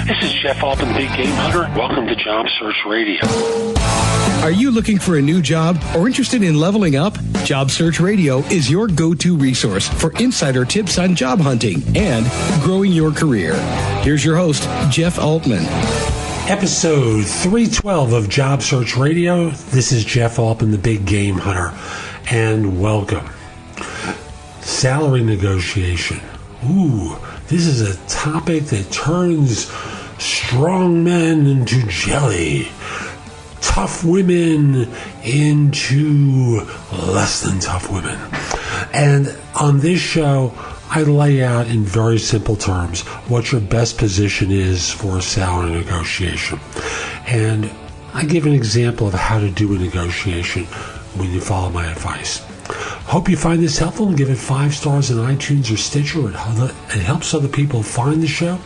This is Jeff Altman, the Big Game Hunter. Welcome to Job Search Radio. Are you looking for a new job or interested in leveling up? Job Search Radio is your go-to resource for insider tips on job hunting and growing your career. Here's your host, Jeff Altman. Episode 312 of Job Search Radio. This is Jeff Altman, the Big Game Hunter, and welcome. Salary negotiation. Ooh, this is a topic that turns strong men into jelly, tough women into less than tough women. And on this show, I lay out in very simple terms what your best position is for a salary negotiation. And I give an example of how to do a negotiation when you follow my advice. Hope you find this helpful and give it 5 stars in iTunes or Stitcher. It helps other people find the show.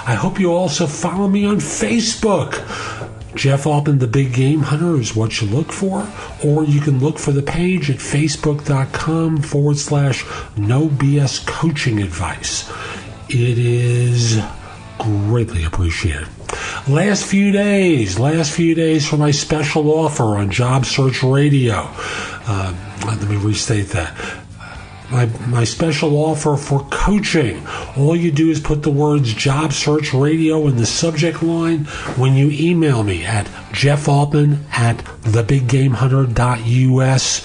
I hope you also follow me on Facebook. Jeff Altman, the Big Game Hunter is what you look for, or you can look for the page at facebook.com/no BS coaching advice. It is greatly appreciated. Last few days for my special offer on Job Search Radio. Let me restate that. My special offer for coaching. All you do is put the words Job Search Radio in the subject line when you email me at jeffaltman@thebiggamehunter.us.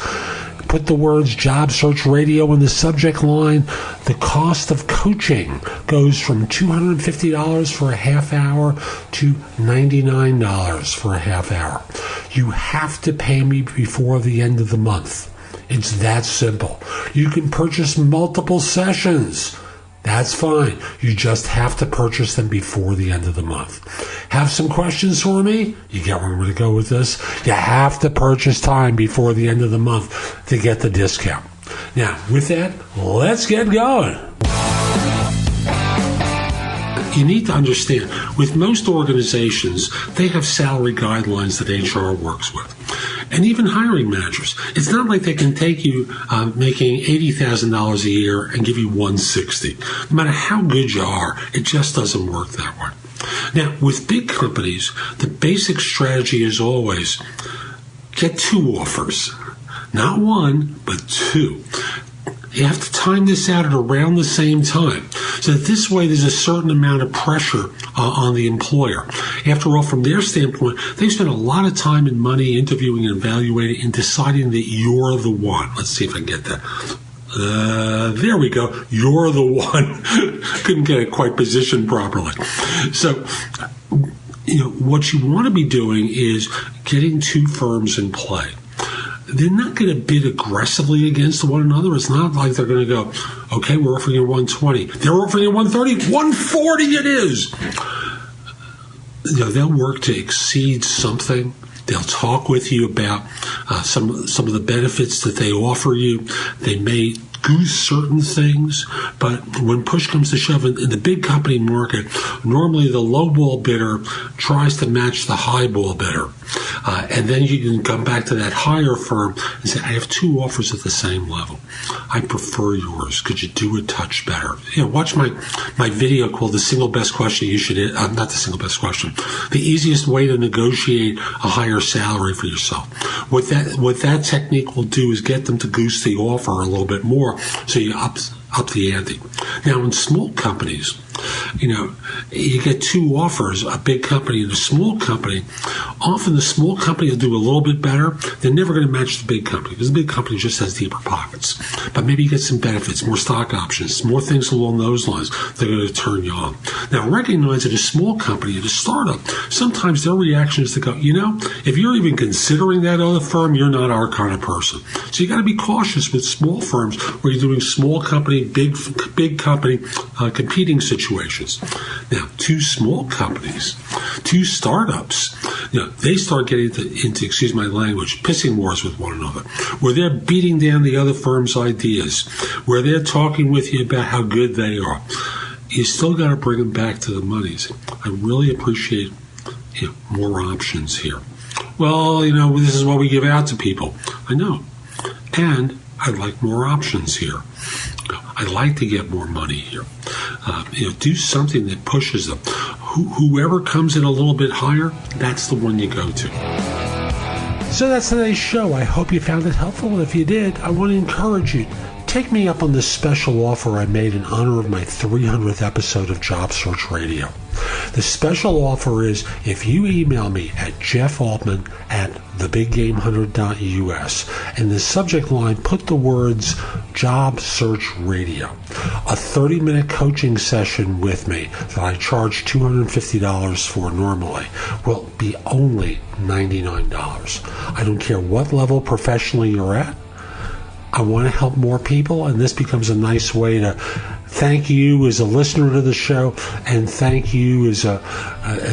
Put the words Job Search Radio in the subject line. The cost of coaching goes from $250 for a half hour to $99 for a half hour. You have to pay me before the end of the month. It's that simple. You can purchase multiple sessions. That's fine. You just have to purchase them before the end of the month. Have some questions for me? You get where I'm going to go with this? You have to purchase time before the end of the month to get the discount. Now, with that, let's get going. You need to understand, with most organizations, they have salary guidelines that HR works with. And even hiring managers. It's not like they can take you making $80,000 a year and give you $160,000. No matter how good you are, it just doesn't work that way. Now, with big companies, the basic strategy is always get 2 offers. Not 1, but 2. You have to time this out at around the same time. So that this way there's a certain amount of pressure on the employer. After all, from their standpoint, they spend a lot of time and money interviewing and evaluating and deciding that you're the one. Let's see if I can get that. There we go. You're the one. Couldn't get it quite positioned properly. So, what you want to be doing is getting 2 firms in play. They're not going to bid aggressively against one another. It's not like they're going to go, okay, we're offering you 120. They're offering you 130. 140 it is. They'll work to exceed something. They'll talk with you about some of the benefits that they offer you. They may goose certain things, but when push comes to shove in the big company market, normally the lowball bidder tries to match the highball bidder. And then you can come back to that higher firm and say, I have 2 offers at the same level. I prefer yours. Could you do a touch better? Watch my video called The Single Best Question You Should, not the single best question, the easiest way to negotiate a higher salary for yourself. What that technique will do is get them to goose the offer a little bit more so you up the ante. Now, in small companies, you get 2 offers, a big company and a small company. Often the small company will do a little bit better. They're never going to match the big company because the big company just has deeper pockets. But maybe you get some benefits, more stock options, more things along those lines. They're going to turn you on. Now, recognize that a small company, at a startup, sometimes their reaction is to go, if you're even considering that other firm, you're not our kind of person. So you got to be cautious with small firms where you're doing small company, big company competing situations. Now, 2 small companies, 2 startups, they start getting into, excuse my language, pissing wars with one another, where they're beating down the other firm's ideas, where they're talking with you about how good they are. You still got to bring them back to the monies. I really appreciate more options here. Well, this is what we give out to people. I know. And I'd like more options here. I'd like to get more money here. Do something that pushes them. Whoever comes in a little bit higher, that's the one you go to. So that's today's show. I hope you found it helpful. If you did, I want to encourage you. Take me up on this special offer I made in honor of my 300th episode of Job Search Radio. The special offer is if you email me at jeffaltman@thebiggamehunter.us and the subject line put the words Job Search Radio. A 30-minute coaching session with me that I charge $250 for normally will be only $99. I don't care what level professionally you're at. I want to help more people, and this becomes a nice way to thank you as a listener to the show and thank you as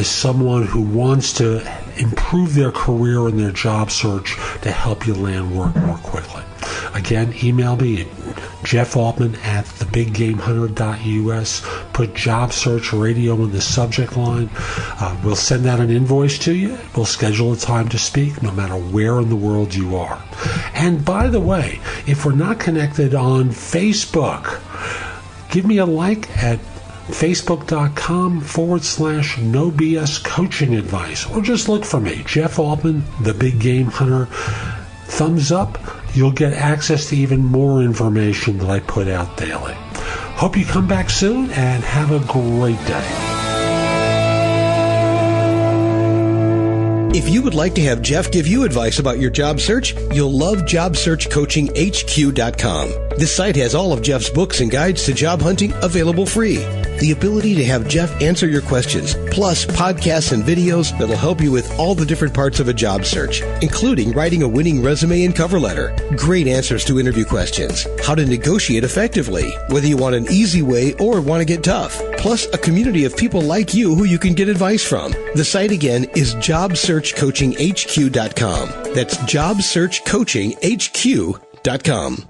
someone who wants to improve their career and their job search to help you land work more quickly. Again, email me at jeffaltman@thebiggamehunter.us. Put Job Search Radio in the subject line. We'll send out an invoice to you. We'll schedule a time to speak no matter where in the world you are. And by the way, if we're not connected on Facebook, give me a like at facebook.com/No BS Coaching Advice, or just look for me, Jeff Altman, the Big Game Hunter. Thumbs up, you'll get access to even more information that I put out daily. Hope you come back soon and have a great day. If you would like to have Jeff give you advice about your job search, you'll love JobSearchCoachingHQ.com. This site has all of Jeff's books and guides to job hunting available free. The ability to have Jeff answer your questions, plus podcasts and videos that'll help you with all the different parts of a job search, including writing a winning resume and cover letter, great answers to interview questions, how to negotiate effectively, whether you want an easy way or want to get tough, plus a community of people like you who you can get advice from. The site again is JobSearchCoachingHQ.com. That's JobSearchCoachingHQ.com.